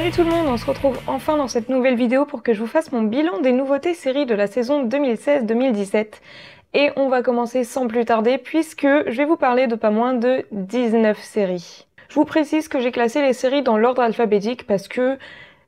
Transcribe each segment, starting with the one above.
Salut tout le monde, on se retrouve enfin dans cette nouvelle vidéo pour que je vous fasse mon bilan des nouveautés séries de la saison 2016-2017. Et on va commencer sans plus tarder puisque je vais vous parler de pas moins de 19 séries. Je vous précise que j'ai classé les séries dans l'ordre alphabétique parce que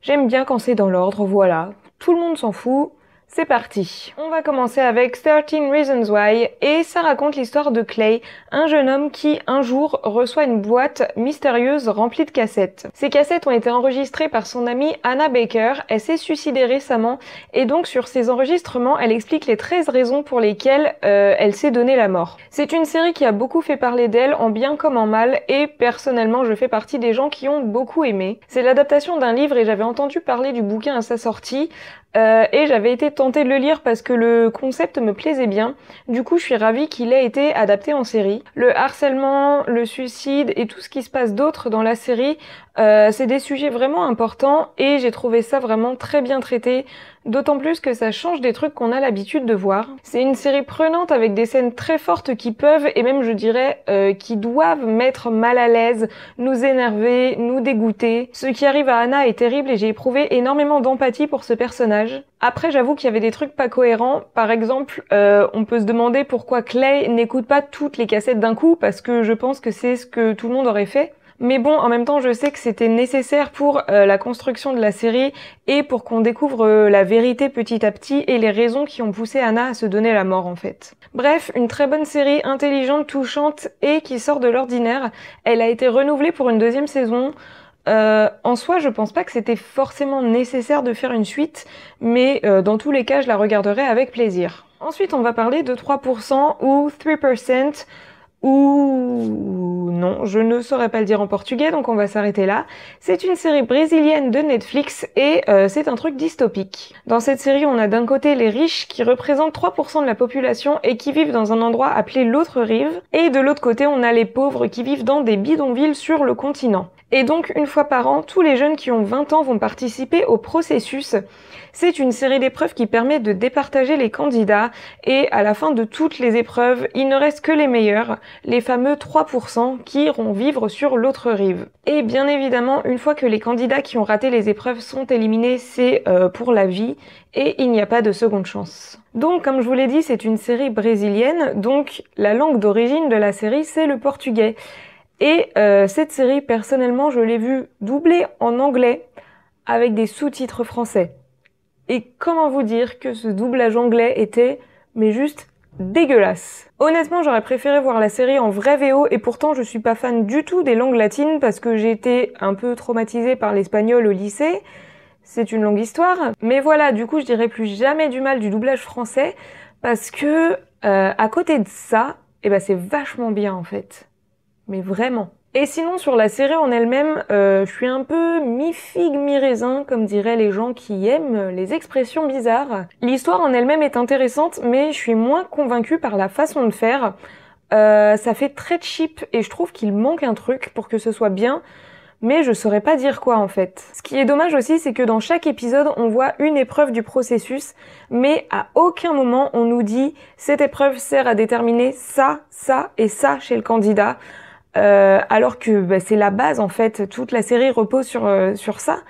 j'aime bien quand c'est dans l'ordre, voilà. Tout le monde s'en fout. C'est parti. On va commencer avec 13 Reasons Why et ça raconte l'histoire de Clay, un jeune homme qui un jour reçoit une boîte mystérieuse remplie de cassettes. Ces cassettes ont été enregistrées par son amie Hannah Baker, elle s'est suicidée récemment et donc sur ces enregistrements elle explique les 13 raisons pour lesquelles elle s'est donné la mort. C'est une série qui a beaucoup fait parler d'elle en bien comme en mal et personnellement je fais partie des gens qui ont beaucoup aimé. C'est l'adaptation d'un livre et j'avais entendu parler du bouquin à sa sortie. Et j'avais été tentée de le lire parce que le concept me plaisait bien. Du coup, je suis ravie qu'il ait été adapté en série. Le harcèlement, le suicide et tout ce qui se passe d'autre dans la série, c'est des sujets vraiment importants et j'ai trouvé ça vraiment très bien traité. D'autant plus que ça change des trucs qu'on a l'habitude de voir. C'est une série prenante avec des scènes très fortes qui peuvent, et même je dirais, qui doivent mettre mal à l'aise, nous énerver, nous dégoûter. Ce qui arrive à Hannah est terrible et j'ai éprouvé énormément d'empathie pour ce personnage. Après, j'avoue qu'il y avait des trucs pas cohérents. Par exemple, on peut se demander pourquoi Clay n'écoute pas toutes les cassettes d'un coup, parce que je pense que c'est ce que tout le monde aurait fait. Mais bon, en même temps, je sais que c'était nécessaire pour la construction de la série et pour qu'on découvre la vérité petit à petit et les raisons qui ont poussé Hannah à se donner la mort en fait. Bref, une très bonne série, intelligente, touchante et qui sort de l'ordinaire. Elle a été renouvelée pour une deuxième saison. En soi, je pense pas que c'était forcément nécessaire de faire une suite, mais dans tous les cas, je la regarderai avec plaisir. Ensuite, on va parler de 3% ou 3%. Ou non, je ne saurais pas le dire en portugais, donc on va s'arrêter là. C'est une série brésilienne de Netflix et c'est un truc dystopique. Dans cette série, on a d'un côté les riches qui représentent 3% de la population et qui vivent dans un endroit appelé l'autre rive, et de l'autre côté, on a les pauvres qui vivent dans des bidonvilles sur le continent. Et donc, une fois par an, tous les jeunes qui ont 20 ans vont participer au processus. C'est une série d'épreuves qui permet de départager les candidats et à la fin de toutes les épreuves, il ne reste que les meilleurs, les fameux 3% qui iront vivre sur l'autre rive. Et bien évidemment, une fois que les candidats qui ont raté les épreuves sont éliminés, c'est pour la vie et il n'y a pas de seconde chance. Donc, comme je vous l'ai dit, c'est une série brésilienne, donc la langue d'origine de la série, c'est le portugais. Et cette série, personnellement, je l'ai vue doublée en anglais avec des sous-titres français. Et comment vous dire que ce doublage anglais était, mais juste dégueulasse. Honnêtement, j'aurais préféré voir la série en vrai VO et pourtant je suis pas fan du tout des langues latines parce que j'ai été un peu traumatisée par l'espagnol au lycée. C'est une longue histoire. Mais voilà, du coup, je dirais plus jamais du mal du doublage français parce que, à côté de ça, c'est vachement bien en fait. Mais vraiment. Et sinon, sur la série en elle-même, je suis un peu mi-figue, mi-raisin, comme diraient les gens qui aiment les expressions bizarres. L'histoire en elle-même est intéressante, mais je suis moins convaincue par la façon de faire. Ça fait très cheap et je trouve qu'il manque un truc pour que ce soit bien, mais je saurais pas dire quoi en fait. Ce qui est dommage aussi, c'est que dans chaque épisode, on voit une épreuve du processus, mais à aucun moment on nous dit « cette épreuve sert à déterminer ça, ça et ça chez le candidat ». Alors que c'est la base en fait, toute la série repose sur ça.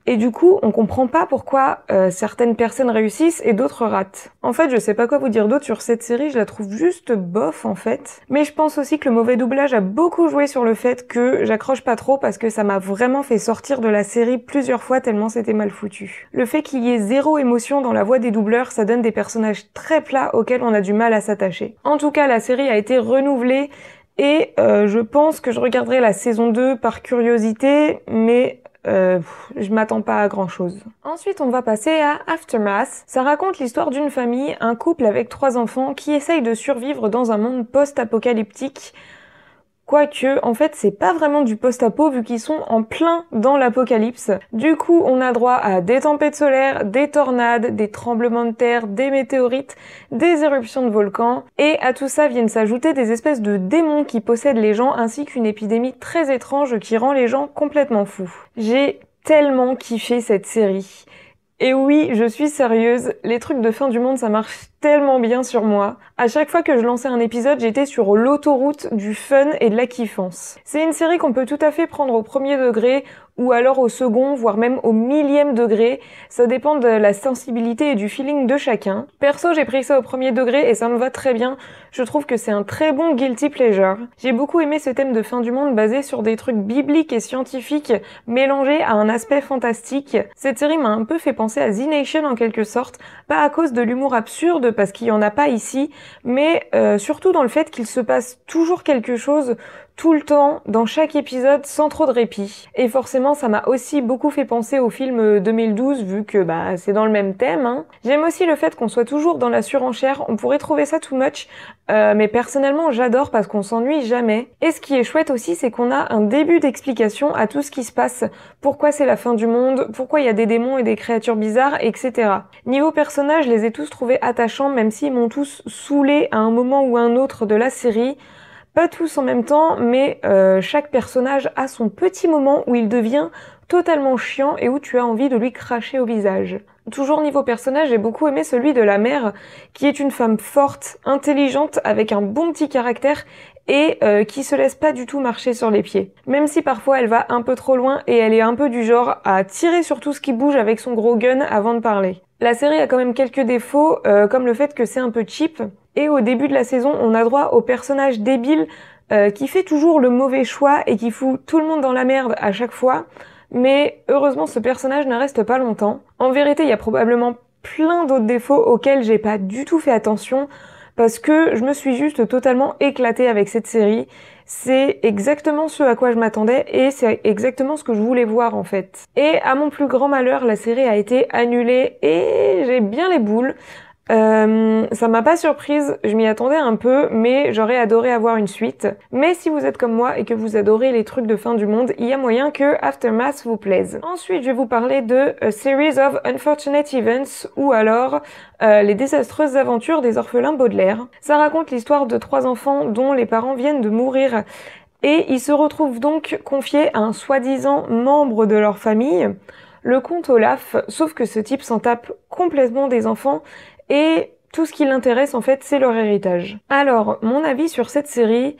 Et du coup, on comprend pas pourquoi certaines personnes réussissent et d'autres ratent. En fait, je sais pas quoi vous dire d'autre sur cette série, je la trouve juste bof en fait. Mais je pense aussi que le mauvais doublage a beaucoup joué sur le fait que j'accroche pas trop parce que ça m'a vraiment fait sortir de la série plusieurs fois tellement c'était mal foutu. Le fait qu'il y ait zéro émotion dans la voix des doubleurs, ça donne des personnages très plats auxquels on a du mal à s'attacher. En tout cas, la série a été renouvelée et je pense que je regarderai la saison 2 par curiosité, mais je m'attends pas à grand chose. Ensuite, on va passer à Aftermath. Ça raconte l'histoire d'une famille, un couple avec 3 enfants qui essayent de survivre dans un monde post-apocalyptique. Quoique, en fait, c'est pas vraiment du post-apo vu qu'ils sont en plein dans l'apocalypse. Du coup, on a droit à des tempêtes solaires, des tornades, des tremblements de terre, des météorites, des éruptions de volcans. Et à tout ça viennent s'ajouter des espèces de démons qui possèdent les gens ainsi qu'une épidémie très étrange qui rend les gens complètement fous. J'ai tellement kiffé cette série. Et oui, je suis sérieuse, les trucs de fin du monde ça marche tellement bien sur moi. À chaque fois que je lançais un épisode, j'étais sur l'autoroute du fun et de la kiffance. C'est une série qu'on peut tout à fait prendre au premier degré ou alors au second, voire même au millième degré. Ça dépend de la sensibilité et du feeling de chacun. Perso, j'ai pris ça au premier degré et ça me va très bien. Je trouve que c'est un très bon guilty pleasure. J'ai beaucoup aimé ce thème de fin du monde basé sur des trucs bibliques et scientifiques mélangés à un aspect fantastique. Cette série m'a un peu fait penser à The Nation en quelque sorte, pas à cause de l'humour absurde parce qu'il y en a pas ici, mais surtout dans le fait qu'il se passe toujours quelque chose tout le temps, dans chaque épisode, sans trop de répit. Et forcément, ça m'a aussi beaucoup fait penser au film 2012, vu que c'est dans le même thème. Hein. J'aime aussi le fait qu'on soit toujours dans la surenchère, on pourrait trouver ça too much, mais personnellement, j'adore parce qu'on s'ennuie jamais. Et ce qui est chouette aussi, c'est qu'on a un début d'explication à tout ce qui se passe. Pourquoi c'est la fin du monde, pourquoi il y a des démons et des créatures bizarres, etc. Niveau personnages, je les ai tous trouvés attachants, même s'ils m'ont tous saoulé à un moment ou un autre de la série. Pas tous en même temps, mais chaque personnage a son petit moment où il devient totalement chiant et où tu as envie de lui cracher au visage. Toujours niveau personnage, j'ai beaucoup aimé celui de la mère, qui est une femme forte, intelligente, avec un bon petit caractère et qui se laisse pas du tout marcher sur les pieds. Même si parfois elle va un peu trop loin et elle est un peu du genre à tirer sur tout ce qui bouge avec son gros gun avant de parler. La série a quand même quelques défauts, comme le fait que c'est un peu cheap. Et au début de la saison, on a droit au personnage débile qui fait toujours le mauvais choix et qui fout tout le monde dans la merde à chaque fois. Mais heureusement, ce personnage ne reste pas longtemps. En vérité, il y a probablement plein d'autres défauts auxquels j'ai pas du tout fait attention parce que je me suis juste totalement éclatée avec cette série. C'est exactement ce à quoi je m'attendais et c'est exactement ce que je voulais voir en fait. Et à mon plus grand malheur, la série a été annulée et j'ai bien les boules. Ça m'a pas surprise, je m'y attendais un peu, mais j'aurais adoré avoir une suite. Mais si vous êtes comme moi et que vous adorez les trucs de fin du monde, il y a moyen que Aftermath vous plaise. Ensuite, je vais vous parler de A Series of Unfortunate Events, ou alors Les désastreuses aventures des orphelins Baudelaire. Ça raconte l'histoire de 3 enfants dont les parents viennent de mourir. Et ils se retrouvent donc confiés à un soi-disant membre de leur famille, le comte Olaf, sauf que ce type s'en tape complètement des enfants et tout ce qui l'intéresse en fait c'est leur héritage. Alors, mon avis sur cette série,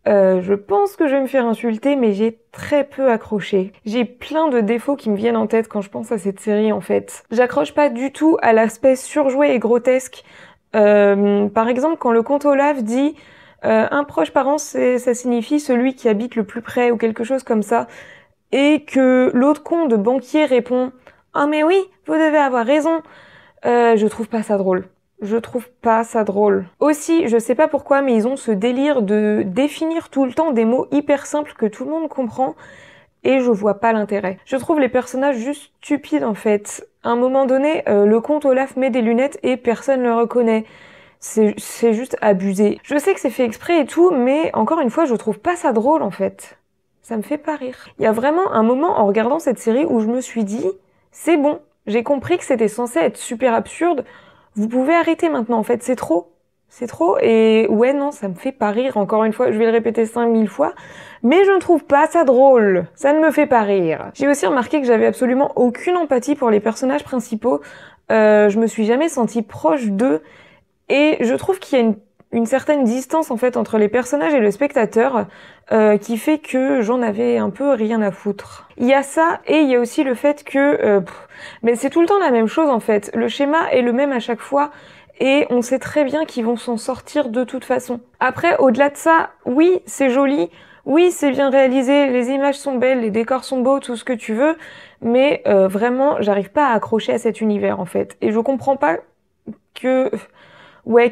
je pense que je vais me faire insulter mais j'ai très peu accroché. J'ai plein de défauts qui me viennent en tête quand je pense à cette série en fait. J'accroche pas du tout à l'aspect surjoué et grotesque. Par exemple quand le comte Olaf dit un proche parent ça signifie celui qui habite le plus près ou quelque chose comme ça. Et que l'autre con de banquier répond « Oh mais oui, vous devez avoir raison !» Je trouve pas ça drôle. Je trouve pas ça drôle. Aussi, je sais pas pourquoi, mais ils ont ce délire de définir tout le temps des mots hyper simples que tout le monde comprend, et je vois pas l'intérêt. Je trouve les personnages juste stupides en fait. À un moment donné, le comte Olaf met des lunettes et personne le reconnaît. C'est juste abusé. Je sais que c'est fait exprès et tout, mais encore une fois, je trouve pas ça drôle en fait. Ça me fait pas rire. Il y a vraiment un moment en regardant cette série où je me suis dit, c'est bon, j'ai compris que c'était censé être super absurde, vous pouvez arrêter maintenant en fait, c'est trop. C'est trop, et ouais non, ça me fait pas rire, encore une fois, je vais le répéter 5000 fois, mais je ne trouve pas ça drôle, ça ne me fait pas rire. J'ai aussi remarqué que j'avais absolument aucune empathie pour les personnages principaux, je me suis jamais sentie proche d'eux, et je trouve qu'il y a une certaine distance en fait entre les personnages et le spectateur qui fait que j'en avais un peu rien à foutre. Il y a ça et il y a aussi le fait que mais c'est tout le temps la même chose en fait. Le schéma est le même à chaque fois et on sait très bien qu'ils vont s'en sortir de toute façon. Après, au-delà de ça, oui, c'est joli, oui, c'est bien réalisé, les images sont belles, les décors sont beaux, tout ce que tu veux, mais vraiment, j'arrive pas à accrocher à cet univers en fait. Et je comprends pas que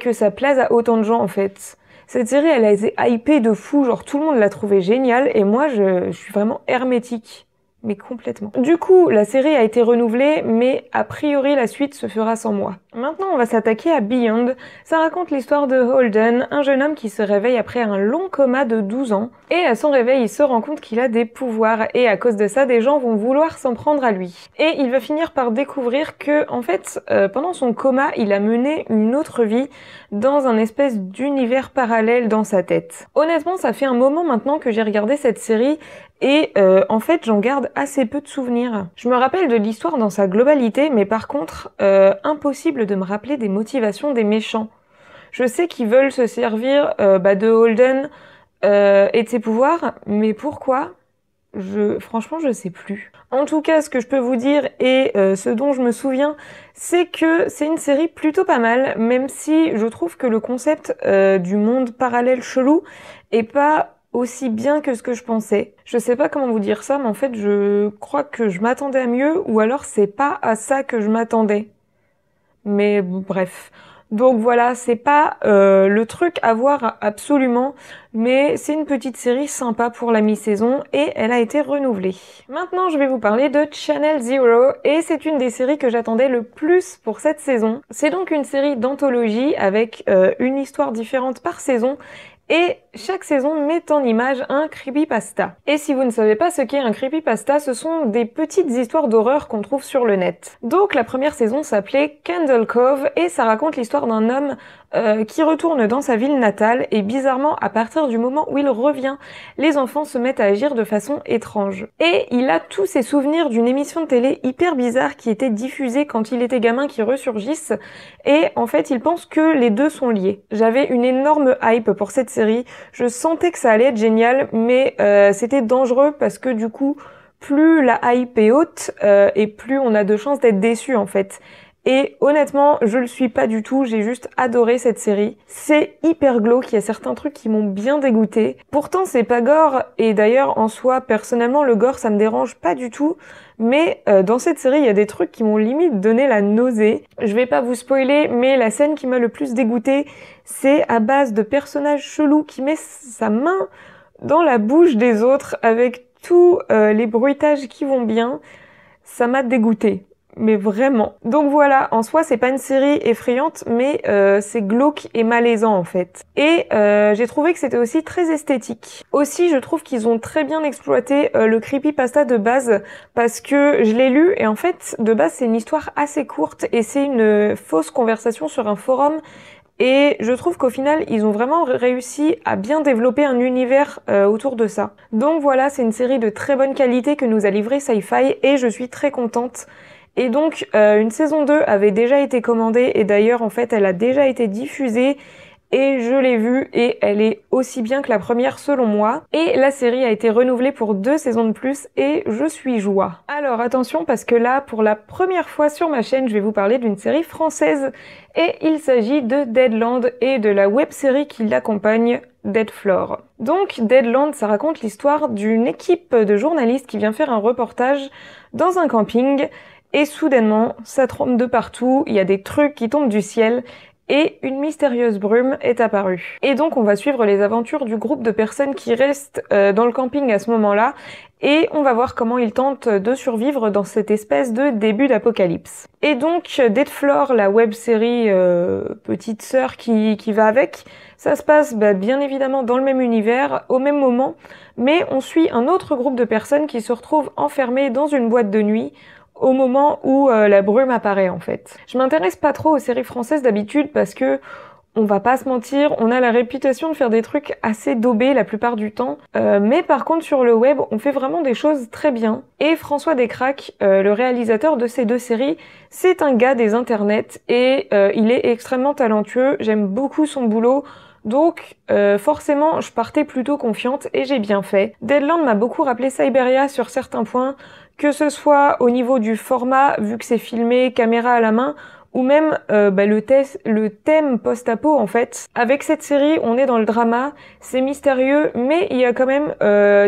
que ça plaise à autant de gens en fait. Cette série, elle a été hypée de fou, genre tout le monde l'a trouvée géniale et moi je suis vraiment hermétique. Mais complètement. Du coup, la série a été renouvelée, mais a priori la suite se fera sans moi. Maintenant, on va s'attaquer à Beyond. Ça raconte l'histoire de Holden, un jeune homme qui se réveille après un long coma de 12 ans. Et à son réveil, il se rend compte qu'il a des pouvoirs, et à cause de ça, des gens vont vouloir s'en prendre à lui. Et il va finir par découvrir que, en fait, pendant son coma, il a mené une autre vie dans un espèce d'univers parallèle dans sa tête. Honnêtement, ça fait un moment maintenant que j'ai regardé cette série, et en fait, j'en garde assez peu de souvenirs. Je me rappelle de l'histoire dans sa globalité, mais par contre, impossible de me rappeler des motivations des méchants. Je sais qu'ils veulent se servir de Holden et de ses pouvoirs, mais pourquoi? Franchement, je sais plus. En tout cas, ce que je peux vous dire et ce dont je me souviens, c'est que c'est une série plutôt pas mal, même si je trouve que le concept du monde parallèle chelou est pas aussi bien que ce que je pensais. Je sais pas comment vous dire ça, mais en fait, je crois que je m'attendais à mieux, ou alors c'est pas à ça que je m'attendais. Mais bon, bref. Donc voilà, c'est pas le truc à voir absolument, mais c'est une petite série sympa pour la mi-saison et elle a été renouvelée. Maintenant, je vais vous parler de Channel Zero et c'est une des séries que j'attendais le plus pour cette saison. C'est donc une série d'anthologie avec une histoire différente par saison et chaque saison met en image un creepypasta. Et si vous ne savez pas ce qu'est un creepypasta, ce sont des petites histoires d'horreur qu'on trouve sur le net. Donc la première saison s'appelait Candle Cove et ça raconte l'histoire d'un homme qui retourne dans sa ville natale et bizarrement à partir du moment où il revient, les enfants se mettent à agir de façon étrange. Et il a tous ses souvenirs d'une émission de télé hyper bizarre qui était diffusée quand il était gamin qui ressurgissent et en fait il pense que les deux sont liés. J'avais une énorme hype pour cette série, je sentais que ça allait être génial mais c'était dangereux parce que du coup plus la hype est haute et plus on a de chances d'être déçu en fait. Et honnêtement, je le suis pas du tout, j'ai juste adoré cette série. C'est hyper glauque, il y a certains trucs qui m'ont bien dégoûté. Pourtant, c'est pas gore, et d'ailleurs, en soi, personnellement, le gore, ça me dérange pas du tout. Mais dans cette série, il y a des trucs qui m'ont limite donné la nausée. Je vais pas vous spoiler, mais la scène qui m'a le plus dégoûtée, c'est à base de personnages chelous qui met sa main dans la bouche des autres avec tous les bruitages qui vont bien. Ça m'a dégoûtée. Mais vraiment. Donc voilà, en soi, c'est pas une série effrayante, mais c'est glauque et malaisant en fait. Et j'ai trouvé que c'était aussi très esthétique. Aussi, je trouve qu'ils ont très bien exploité le creepypasta de base, parce que je l'ai lu, et en fait, de base, c'est une histoire assez courte, et c'est une fausse conversation sur un forum, et je trouve qu'au final, ils ont vraiment réussi à bien développer un univers autour de ça. Donc voilà, c'est une série de très bonne qualité que nous a livré Sci-Fi, et je suis très contente. Et donc, une saison 2 avait déjà été commandée et d'ailleurs, en fait, elle a déjà été diffusée et je l'ai vue et elle est aussi bien que la première selon moi. Et la série a été renouvelée pour 2 saisons de plus et je suis joie. Alors attention parce que là, pour la première fois sur ma chaîne, je vais vous parler d'une série française et il s'agit de Deadland et de la web-série qui l'accompagne, Dead Floor. Donc Deadland, ça raconte l'histoire d'une équipe de journalistes qui vient faire un reportage dans un camping. Et soudainement, ça tremble de partout, il y a des trucs qui tombent du ciel, et une mystérieuse brume est apparue. Et donc on va suivre les aventures du groupe de personnes qui restent dans le camping à ce moment-là, et on va voir comment ils tentent de survivre dans cette espèce de début d'apocalypse. Et donc Dead Floor, la web-série petite sœur qui va avec, ça se passe bien évidemment dans le même univers, au même moment, mais on suit un autre groupe de personnes qui se retrouvent enfermées dans une boîte de nuit, au moment où la brume apparaît en fait. Je m'intéresse pas trop aux séries françaises d'habitude parce que, on va pas se mentir, on a la réputation de faire des trucs assez daubés la plupart du temps, mais par contre sur le web, on fait vraiment des choses très bien. Et François Descraques, le réalisateur de ces 2 séries, c'est un gars des internets et il est extrêmement talentueux, j'aime beaucoup son boulot. Donc forcément, je partais plutôt confiante et j'ai bien fait. Deadland m'a beaucoup rappelé Cyberia sur certains points, que ce soit au niveau du format, vu que c'est filmé caméra à la main, ou même le thème post-apo en fait. Avec cette série, on est dans le drama, c'est mystérieux, mais il y a quand même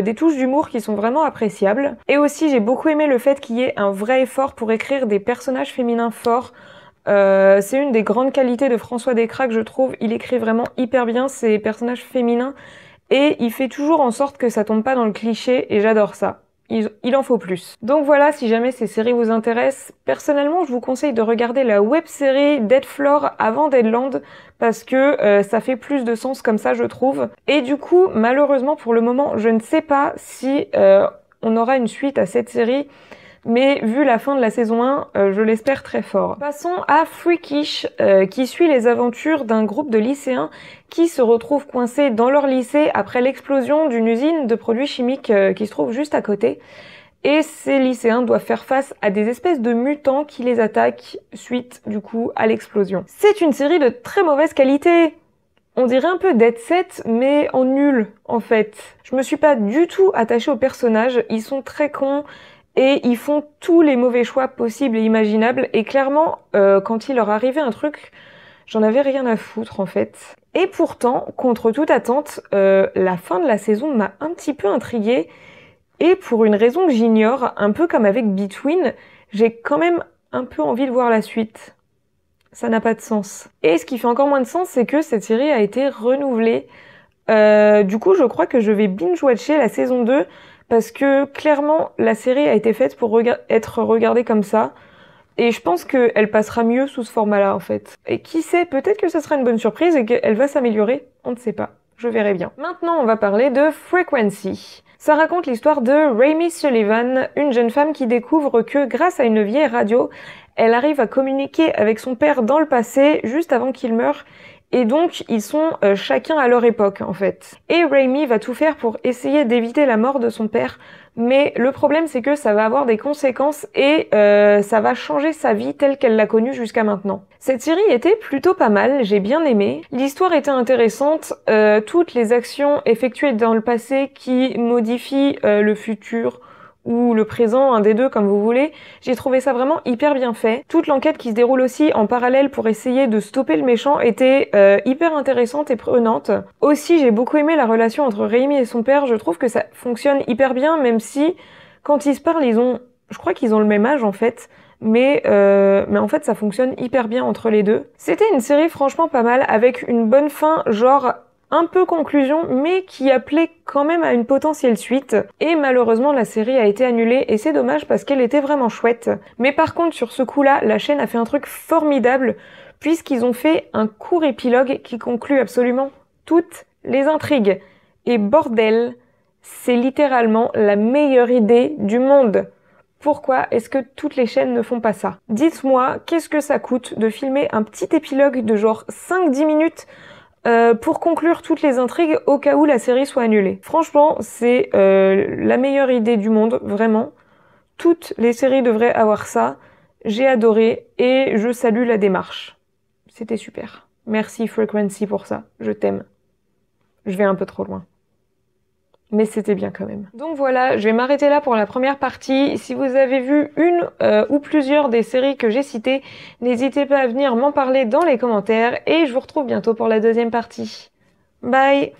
des touches d'humour qui sont vraiment appréciables. Et aussi, j'ai beaucoup aimé le fait qu'il y ait un vrai effort pour écrire des personnages féminins forts. C'est une des grandes qualités de François Descraques, je trouve. Il écrit vraiment hyper bien ses personnages féminins et il fait toujours en sorte que ça tombe pas dans le cliché et j'adore ça. Il en faut plus. Donc voilà, si jamais ces séries vous intéressent, personnellement je vous conseille de regarder la web-série Dead Floor avant Deadland parce que ça fait plus de sens comme ça je trouve. Et du coup, malheureusement pour le moment, je ne sais pas si on aura une suite à cette série. Mais vu la fin de la saison 1, je l'espère très fort. Passons à Freakish, qui suit les aventures d'un groupe de lycéens qui se retrouvent coincés dans leur lycée après l'explosion d'une usine de produits chimiques qui se trouve juste à côté. Et ces lycéens doivent faire face à des espèces de mutants qui les attaquent suite du coup à l'explosion. C'est une série de très mauvaise qualité. On dirait un peu Dead Set, mais en nul, en fait. Je me suis pas du tout attachée aux personnages, ils sont très cons, et ils font tous les mauvais choix possibles et imaginables, et clairement, quand il leur arrivait un truc, j'en avais rien à foutre, en fait. Et pourtant, contre toute attente, la fin de la saison m'a un petit peu intriguée, et pour une raison que j'ignore, un peu comme avec Between, j'ai quand même un peu envie de voir la suite. Ça n'a pas de sens. Et ce qui fait encore moins de sens, c'est que cette série a été renouvelée. Du coup, je crois que je vais binge-watcher la saison 2 parce que clairement, la série a été faite pour être regardée comme ça. Et je pense qu'elle passera mieux sous ce format-là, en fait. Et qui sait, peut-être que ça sera une bonne surprise et qu'elle va s'améliorer. On ne sait pas. Je verrai bien. Maintenant, on va parler de Frequency. Ça raconte l'histoire de Raimi Sullivan, une jeune femme qui découvre que grâce à une vieille radio, elle arrive à communiquer avec son père dans le passé, juste avant qu'il meure, et donc ils sont chacun à leur époque en fait. Et Raimi va tout faire pour essayer d'éviter la mort de son père, mais le problème c'est que ça va avoir des conséquences et ça va changer sa vie telle qu'elle l'a connue jusqu'à maintenant. Cette série était plutôt pas mal, j'ai bien aimé. L'histoire était intéressante, toutes les actions effectuées dans le passé qui modifient le futur ou le présent, un des deux comme vous voulez, j'ai trouvé ça vraiment hyper bien fait. Toute l'enquête qui se déroule aussi en parallèle pour essayer de stopper le méchant était hyper intéressante et prenante. Aussi, j'ai beaucoup aimé la relation entre Raimi et son père, je trouve que ça fonctionne hyper bien, même si quand ils se parlent, je crois qu'ils ont le même âge en fait, mais en fait ça fonctionne hyper bien entre les deux. C'était une série franchement pas mal, avec une bonne fin, genre un peu conclusion, mais qui appelait quand même à une potentielle suite. Et malheureusement, la série a été annulée, et c'est dommage parce qu'elle était vraiment chouette. Mais par contre, sur ce coup-là, la chaîne a fait un truc formidable, puisqu'ils ont fait un court épilogue qui conclut absolument toutes les intrigues. Et bordel, c'est littéralement la meilleure idée du monde. Pourquoi est-ce que toutes les chaînes ne font pas ça? Dites-moi, qu'est-ce que ça coûte de filmer un petit épilogue de genre 5-10 minutes pour conclure toutes les intrigues au cas où la série soit annulée. Franchement, c'est la meilleure idée du monde, vraiment. Toutes les séries devraient avoir ça. J'ai adoré et je salue la démarche. C'était super. Merci Frequency pour ça. Je t'aime. Je vais un peu trop loin. Mais c'était bien quand même. Donc voilà, je vais m'arrêter là pour la première partie. Si vous avez vu une ou plusieurs des séries que j'ai citées, n'hésitez pas à venir m'en parler dans les commentaires et je vous retrouve bientôt pour la deuxième partie. Bye!